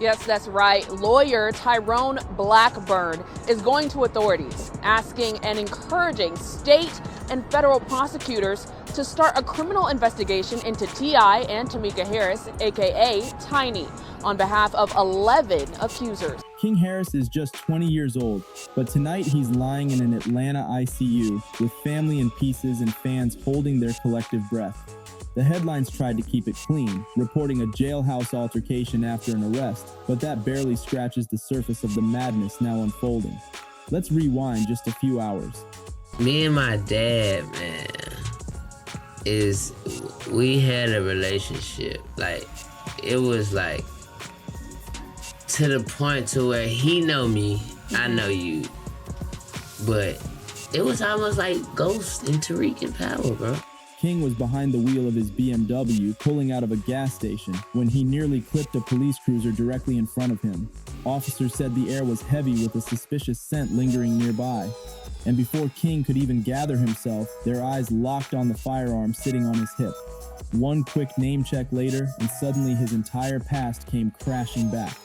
Yes, that's right. Lawyer Tyrone Blackburn is going to authorities, asking and encouraging state and federal prosecutors to start a criminal investigation into T.I. and Tamika Harris, aka Tiny, on behalf of 11 accusers. King Harris is just 20 years old, but tonight he's lying in an Atlanta ICU with family in pieces and fans holding their collective breath. The headlines tried to keep it clean, reporting a jailhouse altercation after an arrest, but that barely scratches the surface of the madness now unfolding. Let's rewind just a few hours. Me and my dad, man, we had a relationship. Like, it was like to the point to where he know me, I know you. But it was almost like Ghost and Tariq in Power, bro. King was behind the wheel of his BMW, pulling out of a gas station, when he nearly clipped a police cruiser directly in front of him. Officers said the air was heavy with a suspicious scent lingering nearby. And before King could even gather himself, their eyes locked on the firearm sitting on his hip. One quick name check later, and suddenly his entire past came crashing back.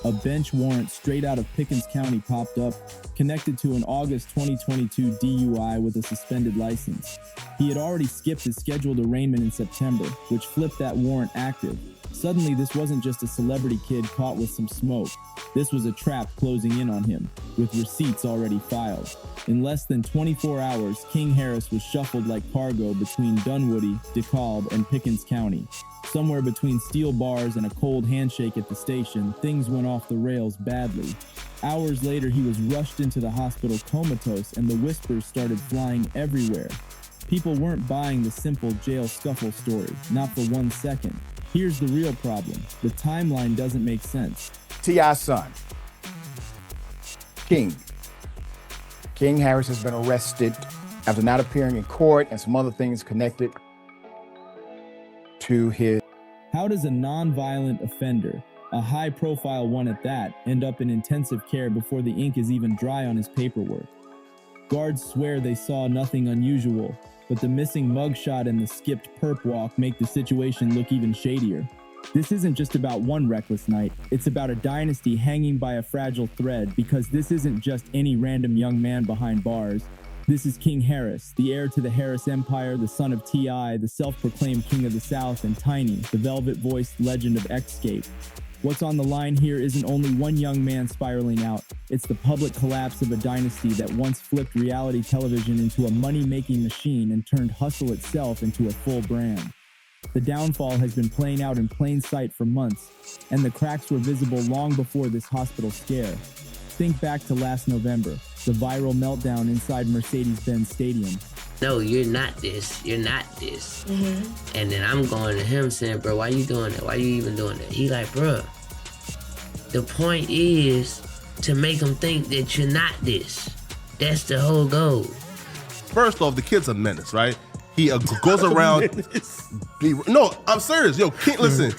A bench warrant straight out of Pickens County popped up, connected to an August 2022 DUI with a suspended license. He had already skipped his scheduled arraignment in September, which flipped that warrant active. Suddenly, this wasn't just a celebrity kid caught with some smoke. This was a trap closing in on him, with receipts already filed. In less than 24 hours, King Harris was shuffled like cargo between Dunwoody, DeKalb, and Pickens County. Somewhere between steel bars and a cold handshake at the station, things went off the rails badly. Hours later, he was rushed into the hospital comatose, and the whispers started flying everywhere. People weren't buying the simple jail scuffle story, not for 1 second. Here's the real problem. The timeline doesn't make sense. T.I.'s son, King Harris, has been arrested after not appearing in court and some other things connected to his. How does a non-violent offender, a high-profile one at that, end up in intensive care before the ink is even dry on his paperwork? Guards swear they saw nothing unusual, but the missing mugshot and the skipped perp walk make the situation look even shadier. This isn't just about one reckless night, it's about a dynasty hanging by a fragile thread, because this isn't just any random young man behind bars. This is King Harris, the heir to the Harris Empire, the son of T.I., the self-proclaimed king of the South, and Tiny, the velvet-voiced legend of Escape. What's on the line here isn't only one young man spiraling out, it's the public collapse of a dynasty that once flipped reality television into a money-making machine and turned hustle itself into a full brand. The downfall has been playing out in plain sight for months, and the cracks were visible long before this hospital scare. Think back to last November, the viral meltdown inside Mercedes-Benz Stadium. No, you're not this, you're not this. Mm-hmm. And then I'm going to him saying, bro, why you doing that? Why you even doing that? He like, bro, the point is to make them think that you're not this. That's the whole goal. First off, the kid's a menace, right? He goes around. No, I'm serious. Yo, King, listen.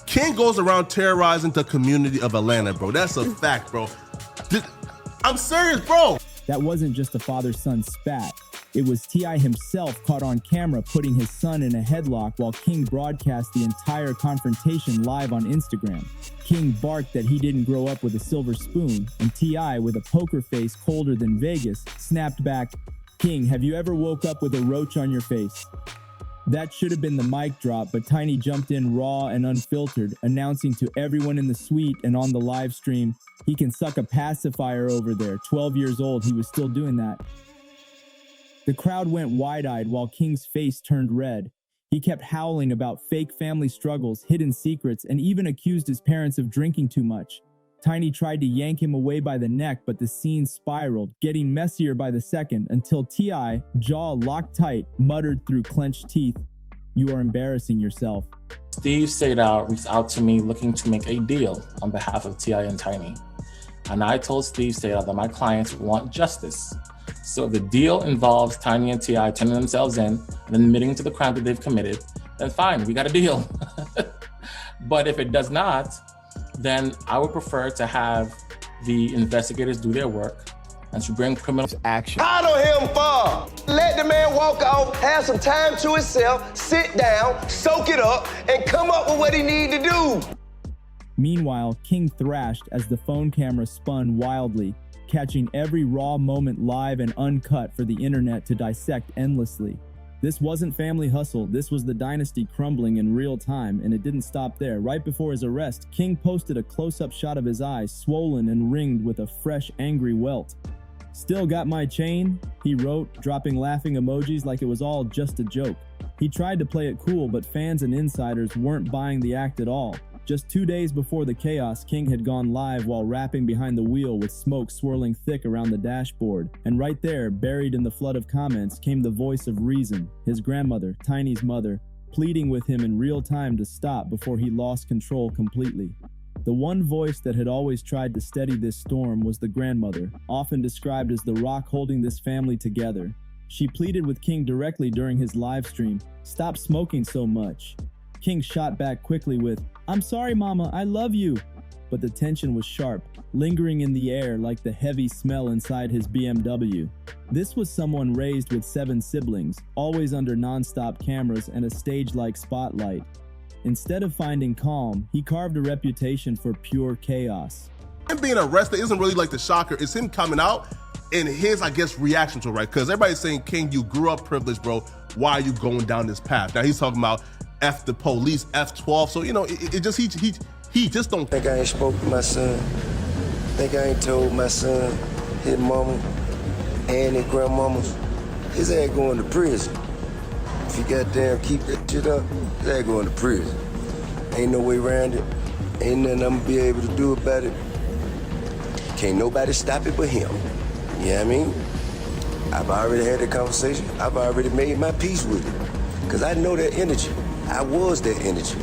King goes around terrorizing the community of Atlanta, bro. That's a fact, bro. I'm serious, bro. That wasn't just a father-son spat. It was T.I. himself caught on camera putting his son in a headlock while King broadcast the entire confrontation live on Instagram. King barked that he didn't grow up with a silver spoon, and T.I., with a poker face colder than Vegas, snapped back, "King, have you ever woke up with a roach on your face?" That should have been the mic drop, but Tiny jumped in raw and unfiltered, announcing to everyone in the suite and on the live stream, he can suck a pacifier over there. 12 years old, he was still doing that. The crowd went wide-eyed while King's face turned red. He kept howling about fake family struggles, hidden secrets, and even accused his parents of drinking too much. Tiny tried to yank him away by the neck, but the scene spiraled, getting messier by the second, until T.I., jaw locked tight, muttered through clenched teeth, "You are embarrassing yourself." Steve Sadar reached out to me looking to make a deal on behalf of T.I. and Tiny. And I told Steve Sadar that my clients want justice. So if the deal involves Tiny and T.I. turning themselves in and admitting to the crime that they've committed, then fine, we got a deal. But if it does not, then I would prefer to have the investigators do their work and to bring criminal action. Coddle him for. Let the man walk off, have some time to himself, sit down, soak it up, and come up with what he need to do. Meanwhile, King thrashed as the phone camera spun wildly, catching every raw moment live and uncut for the internet to dissect endlessly. This wasn't family hustle, this was the dynasty crumbling in real time, and it didn't stop there. Right before his arrest, King posted a close-up shot of his eyes, swollen and ringed with a fresh, angry welt. "Still got my chain?" he wrote, dropping laughing emojis like it was all just a joke. He tried to play it cool, but fans and insiders weren't buying the act at all. Just 2 days before the chaos, King had gone live while rapping behind the wheel with smoke swirling thick around the dashboard. And right there, buried in the flood of comments, came the voice of reason, his grandmother, Tiny's mother, pleading with him in real time to stop before he lost control completely. The one voice that had always tried to steady this storm was the grandmother, often described as the rock holding this family together. She pleaded with King directly during his live stream, "Stop smoking so much." King shot back quickly with, "I'm sorry, Mama, I love you." But the tension was sharp, lingering in the air like the heavy smell inside his BMW. This was someone raised with 7 siblings, always under non-stop cameras and a stage-like spotlight. Instead of finding calm, he carved a reputation for pure chaos. Him being arrested isn't really like the shocker. It's him coming out and his, I guess, reaction to it, right? Because everybody's saying, "King, you grew up privileged, bro. Why are you going down this path?" Now he's talking about F the police, F12. So, you know, he just don't think I ain't spoke to my son. Think I ain't told my son, his mama, and his grandmamas, his ass going to prison. If you goddamn keep that shit up, his ass going to prison. Ain't no way around it. Ain't nothing I'm gonna be able to do about it. Can't nobody stop it but him. You know what I mean? I've already had the conversation. I've already made my peace with it. Because I know that energy. I was that energy.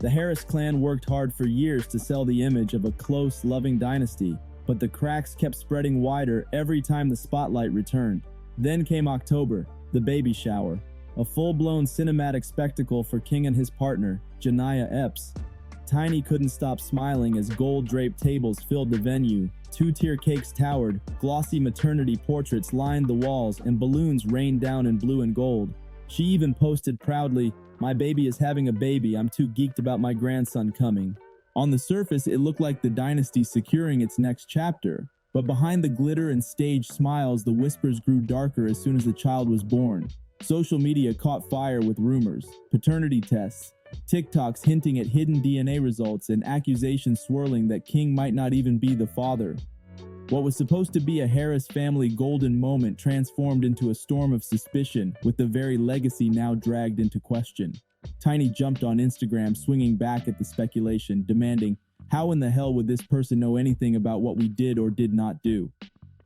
The Harris clan worked hard for years to sell the image of a close, loving dynasty, but the cracks kept spreading wider every time the spotlight returned. Then came October, the baby shower, a full-blown cinematic spectacle for King and his partner, Janiyah Epps. Tiny couldn't stop smiling as gold-draped tables filled the venue, 2-tier cakes towered, glossy maternity portraits lined the walls, and balloons rained down in blue and gold. She even posted proudly, "My baby is having a baby, I'm too geeked about my grandson coming." On the surface, it looked like the dynasty securing its next chapter, but behind the glitter and staged smiles, the whispers grew darker as soon as the child was born. Social media caught fire with rumors, paternity tests, TikToks hinting at hidden DNA results, and accusations swirling that King might not even be the father. What was supposed to be a Harris family golden moment transformed into a storm of suspicion, with the very legacy now dragged into question. Tiny jumped on Instagram, swinging back at the speculation, demanding, "How in the hell would this person know anything about what we did or did not do?"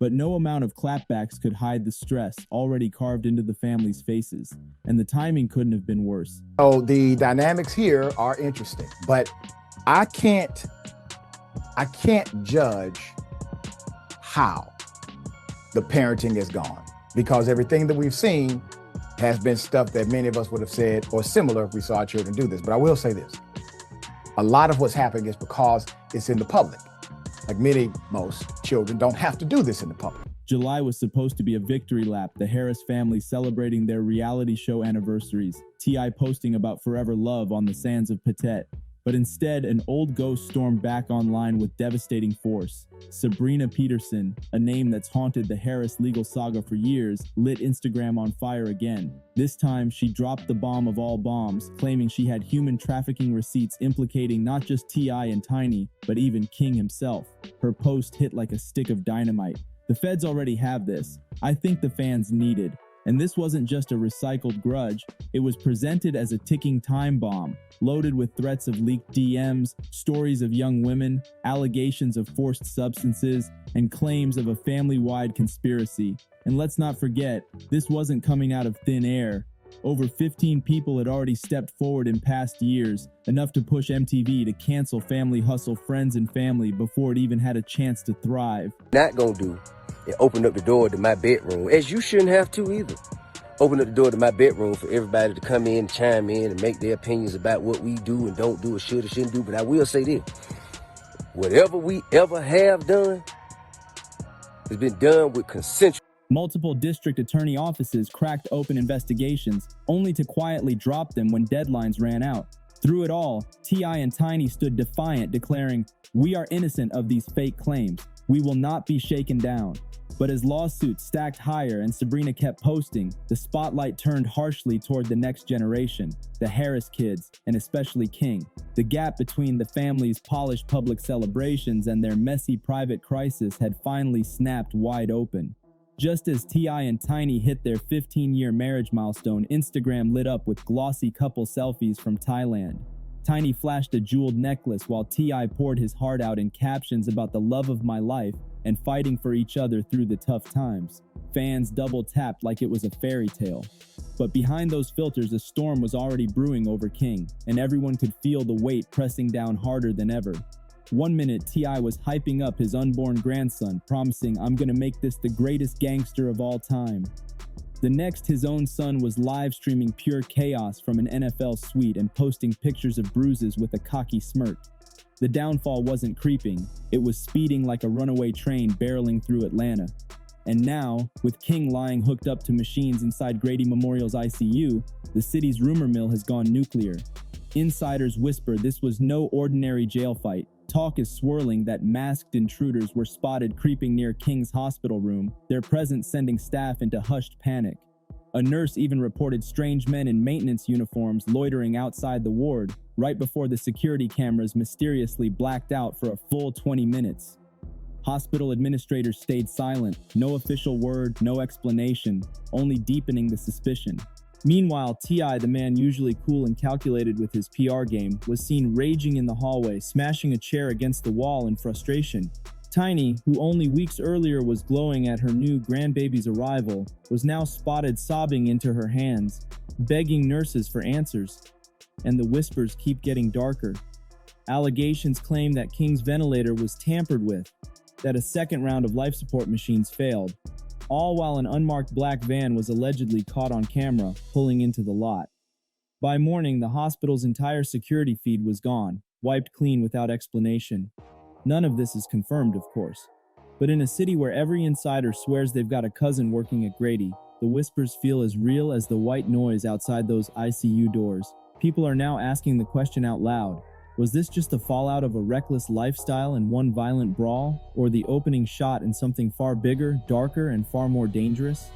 But no amount of clapbacks could hide the stress already carved into the family's faces, and the timing couldn't have been worse. So the dynamics here are interesting, but I can't judge how the parenting is gone, because everything that we've seen has been stuff that many of us would have said or similar if we saw our children do this. But I will say this, a lot of what's happening is because it's in the public. Like most children don't have to do this in the public. July was supposed to be a victory lap, the Harris family celebrating their reality show anniversaries, T.I. posting about forever love on the sands of Patet. But instead, an old ghost stormed back online with devastating force. Sabrina Peterson, a name that's haunted the Harris legal saga for years, lit Instagram on fire again. This time, she dropped the bomb of all bombs, claiming she had human trafficking receipts implicating not just T.I. and Tiny, but even King himself. Her post hit like a stick of dynamite. The feds already have this. I think the fans need it. And this wasn't just a recycled grudge, it was presented as a ticking time bomb, loaded with threats of leaked DMs, stories of young women, allegations of forced substances, and claims of a family-wide conspiracy. And let's not forget, this wasn't coming out of thin air. Over 15 people had already stepped forward in past years, enough to push MTV to cancel Family Hustle Friends and Family before it even had a chance to thrive. Not gonna do and open up the door to my bedroom, as you shouldn't have to either. Open up the door to my bedroom for everybody to come in, chime in, and make their opinions about what we do and don't do or should or shouldn't do. But I will say this, whatever we ever have done has been done with consensual. Multiple district attorney offices cracked open investigations, only to quietly drop them when deadlines ran out. Through it all, T.I. and Tiny stood defiant, declaring, "We are innocent of these fake claims. We will not be shaken down." But as lawsuits stacked higher and Sabrina kept posting, the spotlight turned harshly toward the next generation, the Harris kids, and especially King. The gap between the family's polished public celebrations and their messy private crisis had finally snapped wide open. Just as T.I. and Tiny hit their 15-year marriage milestone, Instagram lit up with glossy couple selfies from Thailand. Tiny flashed a jeweled necklace while T.I. poured his heart out in captions about the love of my life and fighting for each other through the tough times. Fans double-tapped like it was a fairy tale. But behind those filters, a storm was already brewing over King, and everyone could feel the weight pressing down harder than ever. One minute, T.I. was hyping up his unborn grandson, promising, "I'm gonna make this the greatest gangster of all time." The next, his own son was live streaming pure chaos from an NFL suite and posting pictures of bruises with a cocky smirk. The downfall wasn't creeping, it was speeding like a runaway train barreling through Atlanta. And now, with King lying hooked up to machines inside Grady Memorial's ICU, the city's rumor mill has gone nuclear. Insiders whisper this was no ordinary jail fight. Talk is swirling that masked intruders were spotted creeping near King's hospital room, their presence sending staff into hushed panic. A nurse even reported strange men in maintenance uniforms loitering outside the ward, right before the security cameras mysteriously blacked out for a full 20 minutes. Hospital administrators stayed silent, no official word, no explanation, only deepening the suspicion. Meanwhile, T.I., the man usually cool and calculated with his PR game, was seen raging in the hallway, smashing a chair against the wall in frustration. Tiny, who only weeks earlier was glowing at her new grandbaby's arrival, was now spotted sobbing into her hands, begging nurses for answers. And the whispers keep getting darker. Allegations claim that King's ventilator was tampered with, that a second round of life support machines failed, all while an unmarked black van was allegedly caught on camera pulling into the lot. By morning, the hospital's entire security feed was gone, wiped clean without explanation. None of this is confirmed, of course. But in a city where every insider swears they've got a cousin working at Grady, the whispers feel as real as the white noise outside those ICU doors. People are now asking the question out loud. Was this just the fallout of a reckless lifestyle and one violent brawl, or the opening shot in something far bigger, darker, and far more dangerous?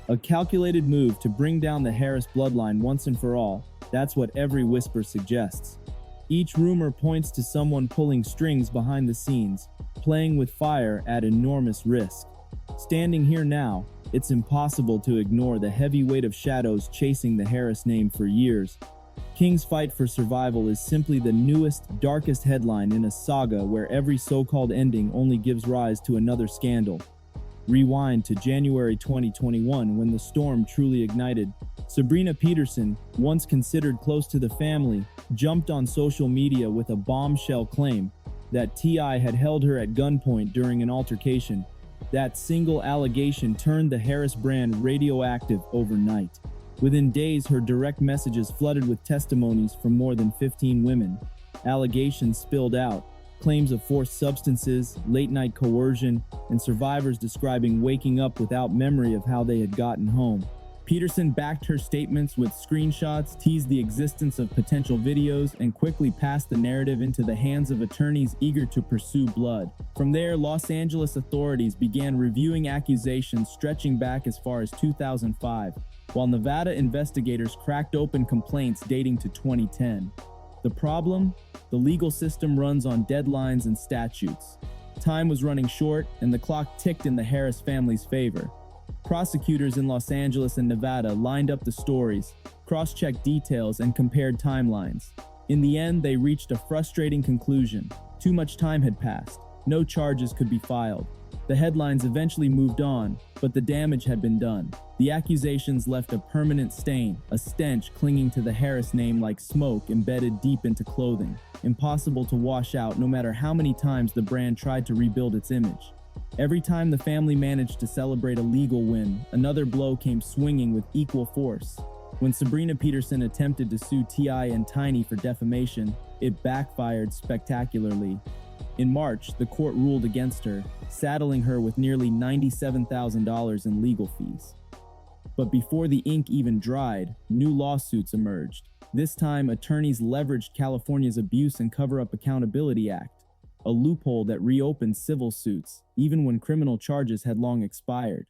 A calculated move to bring down the Harris bloodline once and for all, that's what every whisper suggests. Each rumor points to someone pulling strings behind the scenes, playing with fire at enormous risk. Standing here now, it's impossible to ignore the heavy weight of shadows chasing the Harris name for years. King's fight for survival is simply the newest, darkest headline in a saga where every so-called ending only gives rise to another scandal. Rewind to January 2021 when the storm truly ignited. Sabrina Peterson, once considered close to the family, jumped on social media with a bombshell claim that T.I. had held her at gunpoint during an altercation. That single allegation turned the Harris brand radioactive overnight. Within days, her direct messages flooded with testimonies from more than 15 women. Allegations spilled out, claims of forced substances, late-night coercion, and survivors describing waking up without memory of how they had gotten home. Peterson backed her statements with screenshots, teased the existence of potential videos, and quickly passed the narrative into the hands of attorneys eager to pursue blood. From there, Los Angeles authorities began reviewing accusations stretching back as far as 2005, while Nevada investigators cracked open complaints dating to 2010. The problem? The legal system runs on deadlines and statutes. Time was running short, and the clock ticked in the Harris family's favor. Prosecutors in Los Angeles and Nevada lined up the stories, cross-checked details, and compared timelines. In the end, they reached a frustrating conclusion. Too much time had passed. No charges could be filed. The headlines eventually moved on, but the damage had been done. The accusations left a permanent stain, a stench clinging to the Harris name like smoke embedded deep into clothing, impossible to wash out no matter how many times the brand tried to rebuild its image. Every time the family managed to celebrate a legal win, another blow came swinging with equal force. When Sabrina Peterson attempted to sue T.I. and Tiny for defamation, it backfired spectacularly. In March, the court ruled against her, saddling her with nearly $97,000 in legal fees. But before the ink even dried, new lawsuits emerged. This time, attorneys leveraged California's Abuse and Cover-Up Accountability Act, a loophole that reopened civil suits, even when criminal charges had long expired.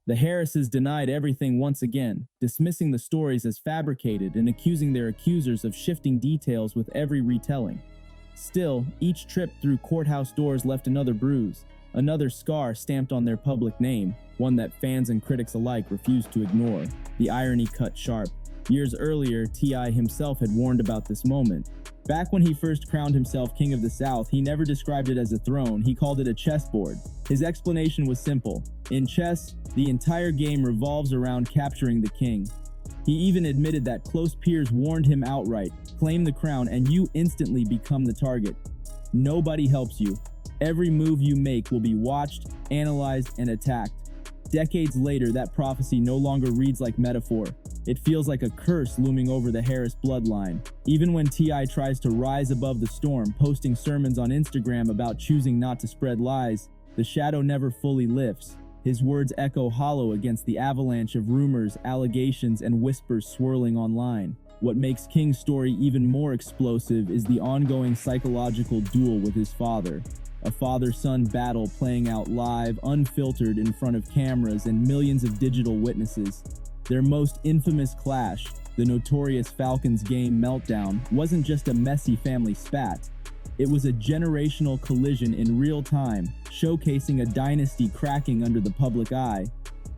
The Harrises denied everything once again, dismissing the stories as fabricated and accusing their accusers of shifting details with every retelling. Still, each trip through courthouse doors left another bruise, another scar stamped on their public name, one that fans and critics alike refused to ignore. The irony cut sharp. Years earlier, T.I. himself had warned about this moment. Back when he first crowned himself King of the South, he never described it as a throne, he called it a chessboard. His explanation was simple. In chess, the entire game revolves around capturing the king. He even admitted that close peers warned him outright, claim the crown and you instantly become the target. Nobody helps you. Every move you make will be watched, analyzed, and attacked. Decades later, that prophecy no longer reads like metaphor. It feels like a curse looming over the Harris bloodline. Even when T.I. tries to rise above the storm, posting sermons on Instagram about choosing not to spread lies, the shadow never fully lifts. His words echo hollow against the avalanche of rumors, allegations, and whispers swirling online. What makes King's story even more explosive is the ongoing psychological duel with his father. A father-son battle playing out live, unfiltered in front of cameras and millions of digital witnesses. Their most infamous clash, the notorious Falcons game meltdown, wasn't just a messy family spat. It was a generational collision in real time, showcasing a dynasty cracking under the public eye.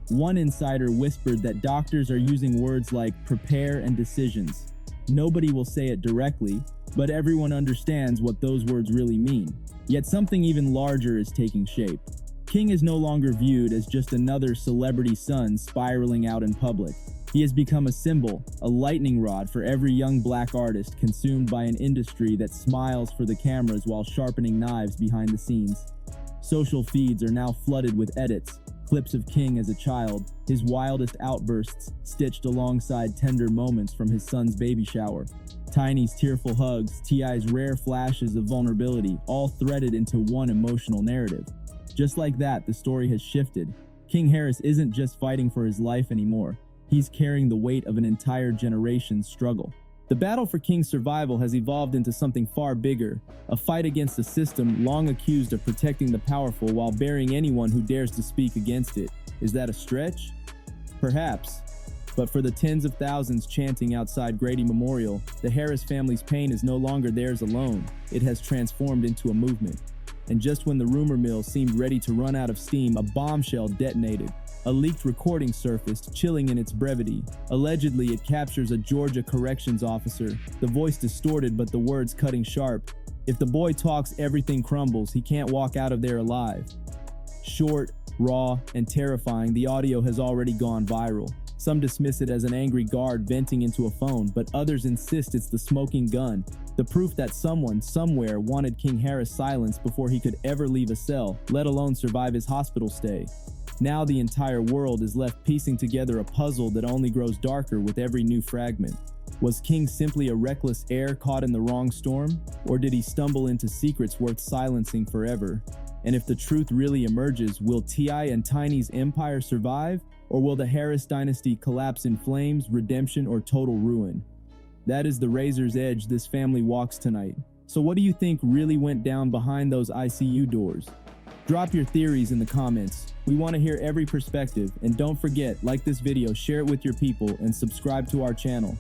One insider whispered that doctors are using words like prepare and decisions. Nobody will say it directly, but everyone understands what those words really mean. Yet something even larger is taking shape. King is no longer viewed as just another celebrity son spiraling out in public. He has become a symbol, a lightning rod for every young black artist consumed by an industry that smiles for the cameras while sharpening knives behind the scenes. Social feeds are now flooded with edits, clips of King as a child, his wildest outbursts stitched alongside tender moments from his son's baby shower. Tiny's tearful hugs, T.I.'s rare flashes of vulnerability, all threaded into one emotional narrative. Just like that, the story has shifted. King Harris isn't just fighting for his life anymore. He's carrying the weight of an entire generation's struggle. The battle for King's survival has evolved into something far bigger, a fight against a system long accused of protecting the powerful while burying anyone who dares to speak against it. Is that a stretch? Perhaps. But for the tens of thousands chanting outside Grady Memorial, the Harris family's pain is no longer theirs alone. It has transformed into a movement. And just when the rumor mill seemed ready to run out of steam, a bombshell detonated. A leaked recording surfaced, chilling in its brevity. Allegedly, it captures a Georgia corrections officer, the voice distorted but the words cutting sharp. If the boy talks, everything crumbles. He can't walk out of there alive. Short, raw, and terrifying, the audio has already gone viral. Some dismiss it as an angry guard venting into a phone, but others insist it's the smoking gun, the proof that someone, somewhere, wanted King Harris silenced before he could ever leave a cell, let alone survive his hospital stay. Now the entire world is left piecing together a puzzle that only grows darker with every new fragment. Was King simply a reckless heir caught in the wrong storm? Or did he stumble into secrets worth silencing forever? And if the truth really emerges, will T.I. and Tiny's empire survive? Or will the Harris dynasty collapse in flames, redemption, or total ruin? That is the razor's edge this family walks tonight. So what do you think really went down behind those ICU doors? Drop your theories in the comments. We want to hear every perspective, and don't forget, like this video, share it with your people, and subscribe to our channel.